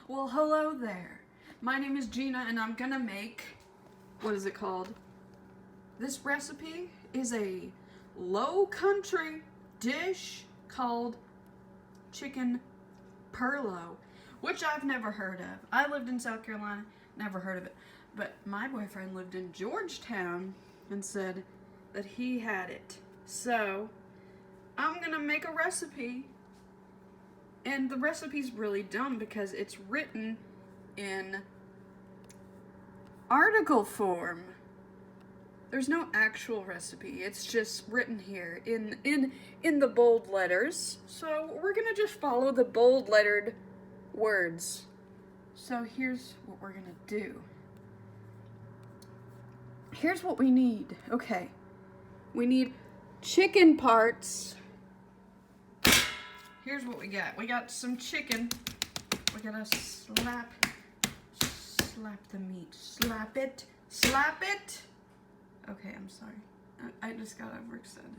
Well, hello there. My name is Gina and I'm gonna make, what is it called? This recipe is a low country dish called chicken Perlo, which I've never heard of. I lived in South Carolina, never heard of it. But my boyfriend lived in Georgetown and said that he had it. So I'm gonna make a recipe. And the recipe's really dumb because it's written in article form. There's no actual recipe. It's just written here in the bold letters. So we're gonna just follow the bold lettered words. So here's what we're gonna do. Here's what we need. Okay. We need chicken parts. Here's what we got. We got some chicken. We gotta slap the meat. Slap it. Okay, I'm sorry. I just got overexcited.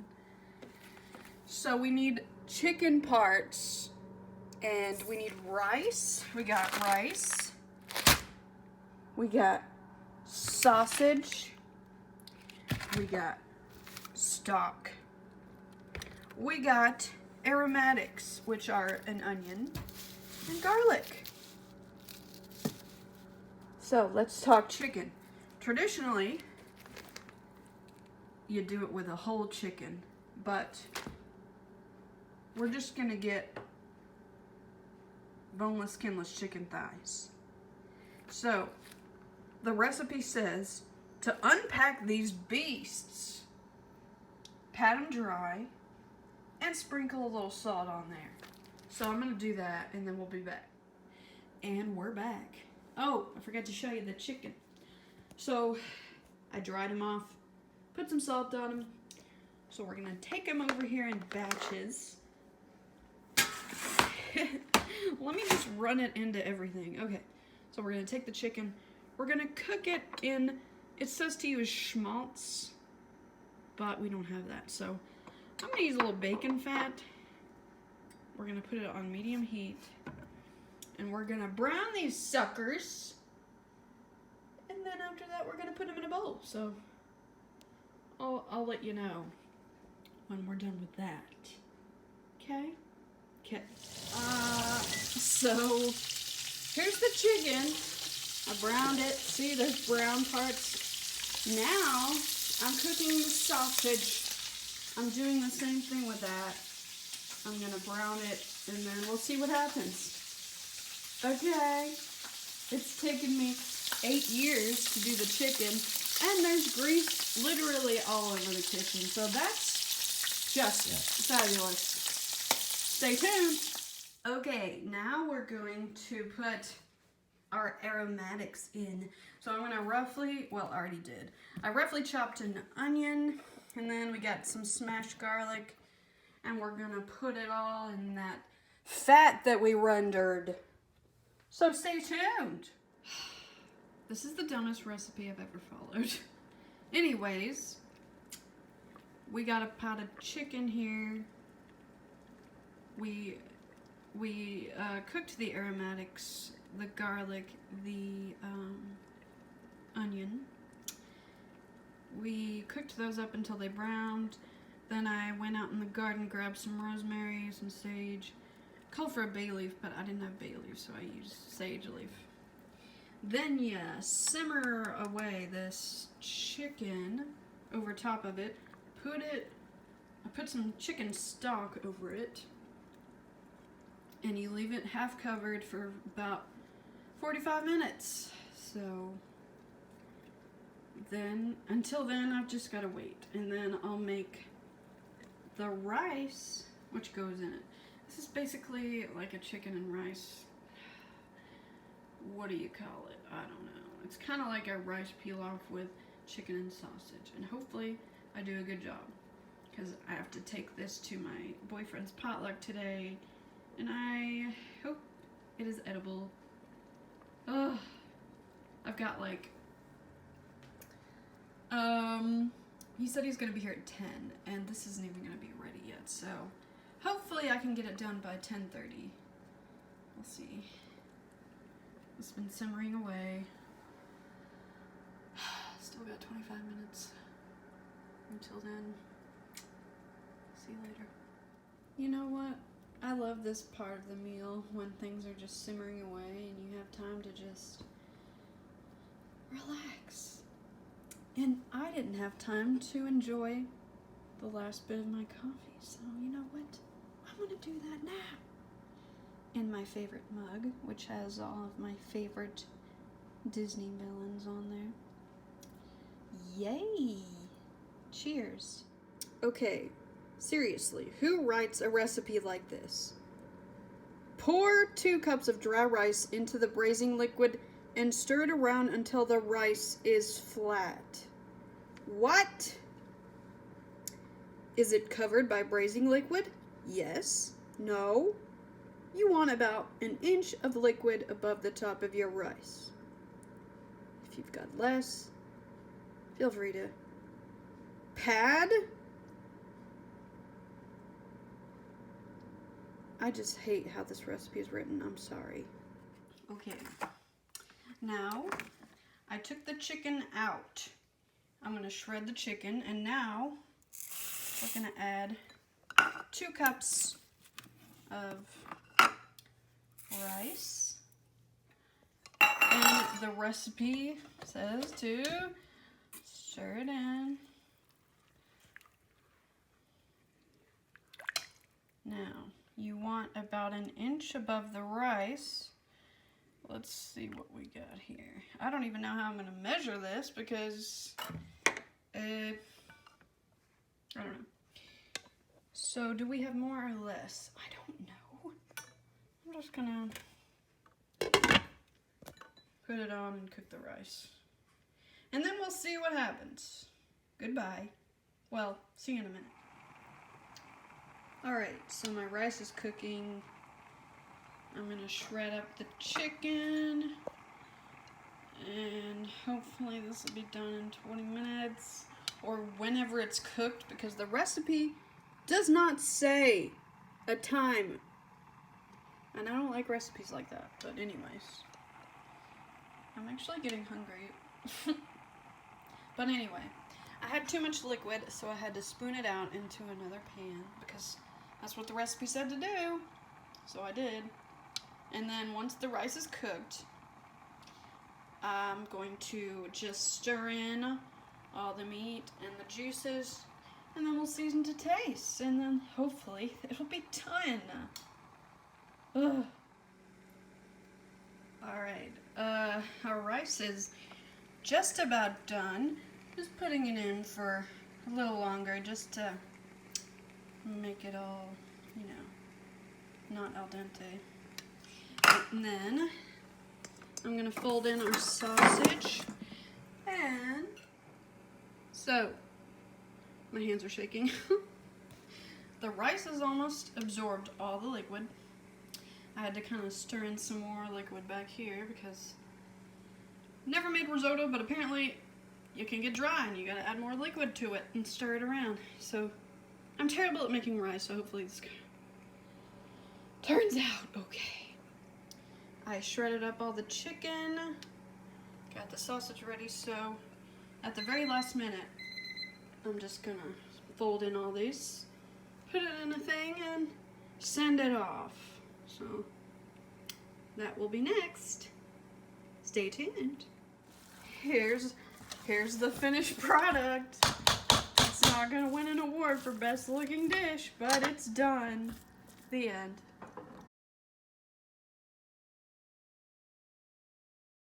So we need chicken parts and we need rice. We got rice. We got sausage. We got stock. We got aromatics, which are an onion and garlic. So let's talk chicken. Traditionally, you do it with a whole chicken, but we're just gonna get boneless, skinless chicken thighs. So the recipe says to unpack these beasts, pat them dry, and sprinkle a little salt on there. So I'm gonna do that and then we'll be back. And we're back. Oh, I forgot to show you the chicken. So I dried them off, put some salt on them. So we're gonna take them over here in batches. Let me just run it into everything. Okay, so we're gonna take the chicken. We're gonna cook it in, it says to use schmaltz, but we don't have that. So I'm gonna use a little bacon fat. We're gonna put it on medium heat. And we're gonna brown these suckers. And then after that, we're gonna put them in a bowl. So I'll let you know when we're done with that. Okay? Okay. So here's the chicken. I browned it. See those brown parts? Now I'm cooking the sausage. I'm doing the same thing with that. I'm gonna brown it and then we'll see what happens. Okay, it's taken me 8 years to do the chicken and there's grease literally all over the kitchen. So that's just fabulous. Stay tuned. Okay, now we're going to put our aromatics in. So I'm gonna roughly, well, I already did. I roughly chopped an onion. And then we got some smashed garlic, and we're gonna put it all in that fat that we rendered. So stay tuned. This is the dumbest recipe I've ever followed. Anyways, we got a pot of chicken here. We cooked the aromatics, the garlic, the onion. We cooked those up until they browned. Then I went out in the garden, grabbed some rosemary, some sage. Called for a bay leaf, but I didn't have bay leaf, so I used sage leaf. Then you simmer away this chicken over top of it. I put some chicken stock over it. And you leave it half covered for about 45 minutes. So until then, I've just got to wait. And then I'll make the rice, which goes in it. This is basically like a chicken and rice. What do you call it? I don't know. It's kind of like a rice pilaf with chicken and sausage. And hopefully I do a good job. Because I have to take this to my boyfriend's potluck today. And I hope it is edible. Ugh. I've got like he said he's gonna be here at 10, and this isn't even gonna be ready yet, so hopefully I can get it done by 10:30. We'll see. It's been simmering away. Still got 25 minutes until then. See you later. You know what? I love this part of the meal when things are just simmering away and you have time to just relax. And I didn't have time to enjoy the last bit of my coffee, so you know what? I'm gonna do that now. In my favorite mug, which has all of my favorite Disney villains on there. Yay! Cheers. Okay, seriously, who writes a recipe like this? Pour 2 cups of dry rice into the braising liquid and stir it around until the rice is flat. What? Is it covered by braising liquid? Yes. No. You want about an inch of liquid above the top of your rice. If you've got less, feel free to pad. I just hate how this recipe is written. I'm sorry. Okay. Now, I took the chicken out. I'm going to shred the chicken, and now we're going to add 2 cups of rice. And the recipe says to stir it in. Now, you want about an inch above the rice. Let's see what we got here. I don't even know how I'm going to measure this because, I don't know. So, do we have more or less? I don't know. I'm just going to put it on and cook the rice. And then we'll see what happens. Goodbye. Well, see you in a minute. Alright, so my rice is cooking. I'm going to shred up the chicken. And hopefully this will be done in 20 minutes. Or whenever it's cooked, because the recipe does not say a time. And I don't like recipes like that. But anyways. I'm actually getting hungry. But anyway. I had too much liquid, so I had to spoon it out into another pan. Because that's what the recipe said to do. So I did. And then once the rice is cooked, I'm going to just stir in all the meat and the juices, and then we'll season to taste, and then hopefully it'll be done. Ugh. Alright, our rice is just about done. Just putting it in for a little longer just to make it all, you know, not al dente. And then I'm going to fold in our sausage. And so, my hands are shaking. The rice has almost absorbed all the liquid. I had to kind of stir in some more liquid back here because never made risotto, but apparently you can get dry and you got to add more liquid to it and stir it around. So I'm terrible at making rice, so hopefully this turns out okay. I shredded up all the chicken, got the sausage ready, so at the very last minute, I'm just gonna fold in all these, put it in a thing, and send it off. So that will be next. Stay tuned. Here's the finished product. It's not gonna win an award for best looking dish, but it's done. The end.